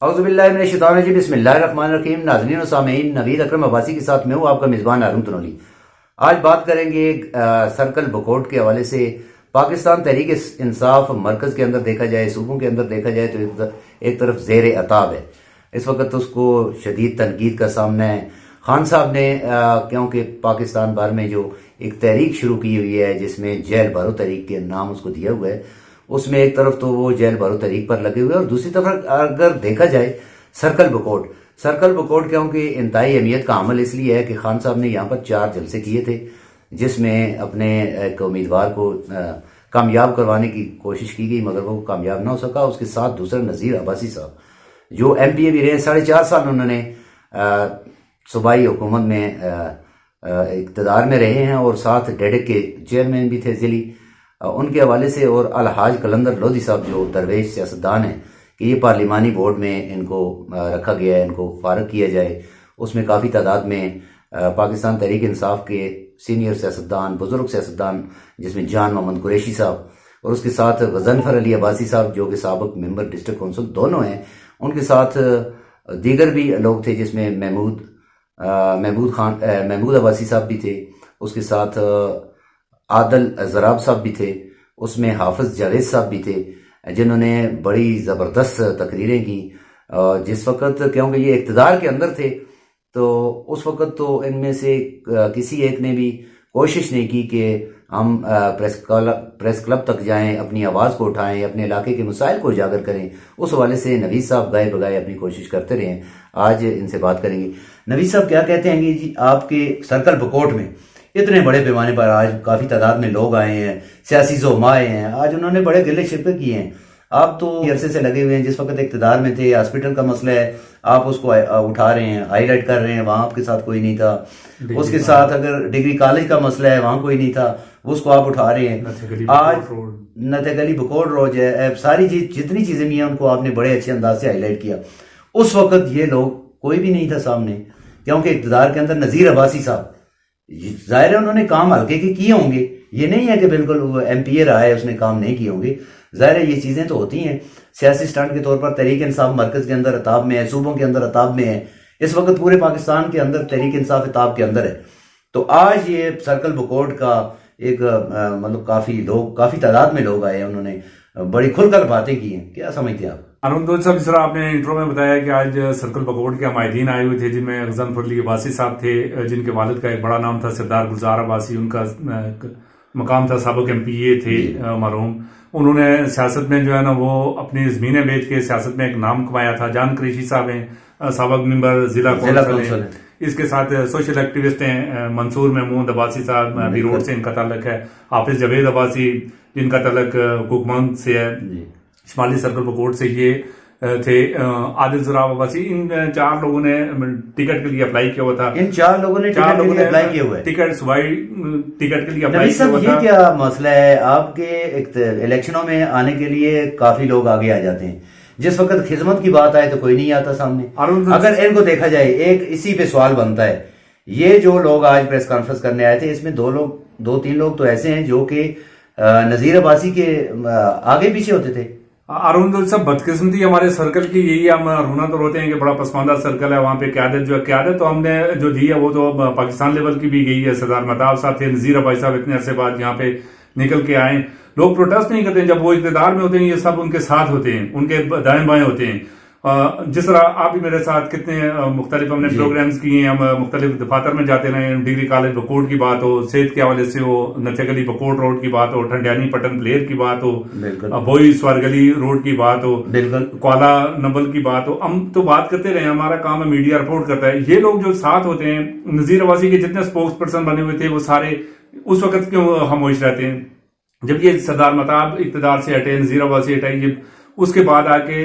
اعوذ باللہ من الشیطان الرجیم، بسم اللہ الرحمن الرحیم۔ ناظرین و سامعین، نوید اکرم عباسی کے ساتھ میں ہوں آپ کا میزبان ہارون تنولی۔ آج بات کریں گے سرکل بکوٹ کے حوالے سے۔ پاکستان تحریک انصاف مرکز کے اندر دیکھا جائے، صوبوں کے اندر دیکھا جائے تو ایک طرف زیر عتاب ہے، اس وقت اس کو شدید تنقید کا سامنا ہے۔ خان صاحب نے کیونکہ پاکستان بھر میں جو ایک تحریک شروع کی ہوئی ہے جس میں جیل بھرو تحریک کے نام اس کو دیا ہوا ہے، اس میں ایک طرف تو وہ جیل بھرو تحریک پر لگے ہوئے اور دوسری طرف اگر دیکھا جائے سرکل بکوٹ کیونکہ انتہائی اہمیت کا عمل اس لیے ہے کہ خان صاحب نے یہاں پر 4 جلسے کیے تھے جس میں اپنے ایک امیدوار کو کامیاب کروانے کی کوشش کی گئی، مگر وہ کامیاب نہ ہو سکا۔ اس کے ساتھ دوسرا نذیر عباسی صاحب جو ایم پی اے بھی رہے، 4.5 سال انہوں نے صوبائی حکومت میں اقتدار میں رہے ہیں اور ساتھ ڈیڈک کے چیئرمین بھی تھے ضلعی، ان کے حوالے سے، اور الحاج قلندر لودھی صاحب جو درویش سیاستدان ہیں کہ یہ پارلیمانی بورڈ میں ان کو رکھا گیا ہے، ان کو فارغ کیا جائے۔ اس میں کافی تعداد میں پاکستان تحریک انصاف کے سینئر سیاستدان، بزرگ سیاستدان، جس میں جان محمد قریشی صاحب اور اس کے ساتھ غضنفر علی عباسی صاحب جو کہ سابق ممبر ڈسٹرکٹ کونسل دونوں ہیں، ان کے ساتھ دیگر بھی لوگ تھے جس میں محمود عباسی صاحب بھی تھے، اس کے ساتھ عادل زراب صاحب بھی تھے، اس میں حافظ جاوید صاحب بھی تھے جنہوں نے بڑی زبردست تقریریں کی۔ جس وقت کیونکہ یہ اقتدار کے اندر تھے تو اس وقت تو ان میں سے کسی ایک نے بھی کوشش نہیں کی کہ ہم پریس کلب تک جائیں، اپنی آواز کو اٹھائیں، اپنے علاقے کے مسائل کو اجاگر کریں۔ اس حوالے سے نوید صاحب گائے بگائے اپنی کوشش کرتے رہے ہیں۔ آج ان سے بات کریں گے۔ نوید صاحب کیا کہتے ہیں جی آپ کے سرکل بکوٹ میں اتنے بڑے پیمانے پر آج کافی تعداد میں لوگ آئے ہیں، سیاسی زعما آئے ہیں، آج انہوں نے بڑے گلے شپے کیے ہیں، آپ تو عرصے سے لگے ہوئے ہیں، جس وقت اقتدار میں تھے ہاسپٹل کا مسئلہ ہے آپ اس کو اٹھا رہے ہیں، ہائی لائٹ کر رہے ہیں، وہاں آپ کے ساتھ کوئی نہیں تھا۔ اس کے ساتھ اگر ڈگری کالج کا مسئلہ ہے وہاں کوئی نہیں تھا، اس کو آپ اٹھا رہے ہیں۔ آج نتھ گلی بکوٹ روڈ ہے، ساری جتنی چیزیں بھی ہیں ان کو آپ نے بڑے اچھے انداز سے ہائی لائٹ کیا۔ اس وقت یہ لوگ کوئی بھی نہیں تھا سامنے، کیونکہ اقتدار کے اندر نذیر عباسی صاحب ظاہر ہے انہوں نے کام ہلکے کے کیے ہوں گے، یہ نہیں ہے کہ بالکل وہ ایم پی اے رہا ہے اس نے کام نہیں کیے ہوں گے، ظاہر ہے یہ چیزیں تو ہوتی ہیں۔ سیاسی سٹنٹ کے طور پر تحریک انصاف مرکز کے اندر عتاب میں ہے، صوبوں کے اندر عتاب میں ہے، اس وقت پورے پاکستان کے اندر تحریک انصاف عتاب کے اندر ہے۔ تو آج یہ سرکل بکوٹ کا ایک مطلب کافی تعداد میں لوگ آئے ہیں، انہوں نے بڑی کھل کر باتیں کی ہیں، کیا سمجھتے ہیں آپ؟ ارون صاحب، جس طرح آپ نے انٹرو میں بتایا کہ آج سرکل بکوٹ کے عمائدین آئے ہوئے تھے جن میں غضنفر علی عباسی صاحب تھے جن کے والد کا ایک بڑا نام تھا سردار گلزار عباسی، ان کا مقام تھا، سابق ایم پی اے تھے مرحوم۔ انہوں نے سیاست میں جو ہے نا وہ اپنی زمینیں بیچ کے سیاست میں ایک نام کمایا تھا۔ جان قریشی صاحب ہیں، سابق ممبر ضلع کونسل ہیں، اس کے ساتھ سوشل ایکٹیوسٹ ہیں منصور محمود عباسی صاحب، ابھی روڈ سے ان کا تعلق ہے۔ حافظ جاوید عباسی جن کا تعلق کوکمنگ سے ہے، شمالی سرکل بکوٹ سے یہ تھے۔ عادل زراب عباسی، ان 4 لوگوں نے ٹکٹ کے لیے اپلائی کیا ہوا تھا۔ ان 4 لوگوں نے اپلائی کیا ہوا ہے، ٹکٹ صوبائی ٹکٹ کے لیے اپلائی کیا ہوا تھا۔ یہ کیا مسئلہ ہے آپ کے الیکشنوں میں آنے کے لیے کافی لوگ آگے آ جاتے ہیں، جس وقت خدمت کی بات آئے تو کوئی نہیں آتا سامنے۔ اگر ان کو دیکھا جائے ایک اسی پہ سوال بنتا ہے، یہ جو لوگ آج پریس کانفرنس کرنے آئے تھے اس میں 2-3 لوگ تو ایسے ہیں جو کہ نذیر عباسی کے آگے پیچھے ہوتے تھے۔ ارون صاحب، بدقسمتی ہمارے سرکل کی یہی، ہم رونا تو روتے ہیں کہ بڑا پسماندہ سرکل ہے، وہاں پہ قیادت تو ہم نے جو دی ہے وہ تو پاکستان لیول کی بھی گئی ہے۔ سردار مہتاب صاحب تھے، نذیر عباسی صاحب اتنے عرصے بعد یہاں پہ نکل کے آئے۔ لوگ پروٹیسٹ نہیں کرتے ہیں، جب وہ اقتدار میں ہوتے ہیں یہ سب ان کے ساتھ ہوتے ہیں، ان کے دائیں بائیں ہوتے ہیں۔ جس طرح آپ بھی میرے ساتھ کتنے مختلف ہم نے پروگرامز کیے ہیں، ہم مختلف دفاتر میں جاتے رہے ہیں، ڈگری کالج بکوٹ کی بات ہو، صحت کے حوالے سے ہو، نتھ گلی بکوٹ روڈ کی بات ہو، ٹھنڈیانی پٹن پلیر کی بات ہو، بوئی سوار گلی روڈ کی بات ہو، کوالا نمبل کی بات ہو، ہم تو بات کرتے رہے ہیں، ہمارا کام ہے میڈیا رپورٹ کرتا ہے۔ یہ لوگ جو ساتھ ہوتے ہیں، نذیر عباسی کے جتنے سپوکس پرسن بنے ہوئے تھے وہ سارے اس وقت کیوں خاموش رہتے ہیں جب یہ سردار مہتاب اقتدار سے ہٹے، نذیر عباسی ہٹے، یہ اس کے بعد آ کے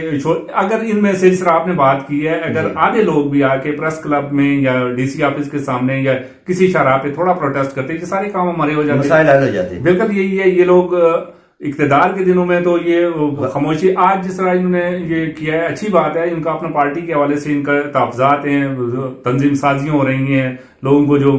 اگر ان میں سے جس طرح آپ نے بات کی ہے، اگر آدھے لوگ بھی آ کے پریس کلب میں یا ڈی سی آفس کے سامنے یا کسی شاہراہ پہ تھوڑا پروٹیسٹ کرتے، یہ سارے کام ہمارے ہو جاتے، مسائل حل ہو جاتے۔ بالکل یہی ہے، یہ لوگ اقتدار کے دنوں میں تو یہ خاموشی، آج جس طرح انہوں نے یہ کیا ہے اچھی بات ہے، ان کا اپنا پارٹی کے حوالے سے ان کا تحفظات ہیں، تنظیم سازیاں ہو رہی ہیں، لوگوں کو جو